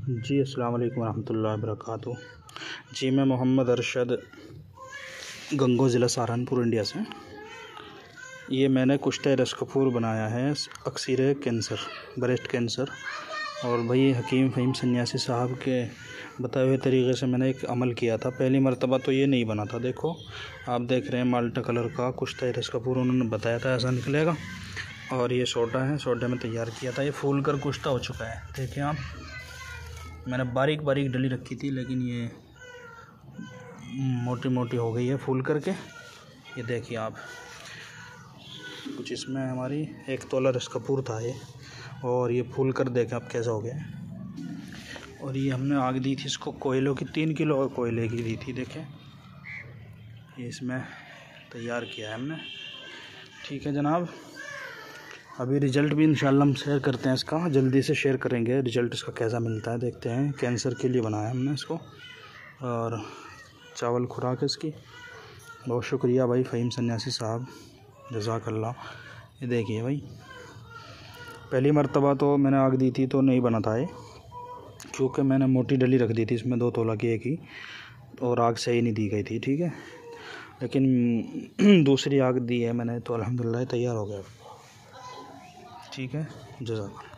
जी अस्सलाम वालेकुम रहमतुल्लाहि व बरकातुहू। जी मैं मोहम्मद अरशद गंगो ज़िला सहारनपुर इंडिया से। ये मैंने कुश्ते रस कपूर बनाया है अक्सर कैंसर, ब्रेस्ट कैंसर। और भाई हकीम फ़हीम सन्यासी साहब के बताए हुए तरीक़े से मैंने एक अमल किया था। पहली मर्तबा तो ये नहीं बना था। देखो आप देख रहे हैं माल्टा कलर का कुश्ते रस कपूर उन्होंने बताया था ऐसा निकलेगा। और ये सोडा है, सोडे में तैयार किया था। ये फूल कर कुश्ता हो चुका है। देखें आप, मैंने बारीक बारीक डली रखी थी लेकिन ये मोटी मोटी हो गई है फूल करके। ये देखिए आप, कुछ इसमें हमारी 1 तोला रस कपूर था ये, और ये फूल कर देखें आप कैसा हो गया। और ये हमने आग दी थी इसको कोयलों की, 3 किलो कोयले की दी थी। देखें ये इसमें तैयार किया है हमने। ठीक है जनाब, अभी रिज़ल्ट भी इंशाल्लाह हम शेयर करते हैं इसका, जल्दी से शेयर करेंगे रिज़ल्ट इसका कैसा मिलता है। देखते हैं, कैंसर के लिए बनाया हमने इसको। और चावल खुराक इसकी। बहुत शुक्रिया भाई फ़हीम सन्यासी साहब, जज़ाकल्लाह। ये देखिए भाई, पहली मर्तबा तो मैंने आग दी थी तो नहीं बना था ये, क्योंकि मैंने मोटी डली रख दी थी इसमें 2 तोला की एक ही, और आग सही नहीं दी गई थी। ठीक है, लेकिन दूसरी आग दी है मैंने तो अल्हम्दुलिल्लाह तैयार हो गया। ठीक है, जज़ाकल्लाह।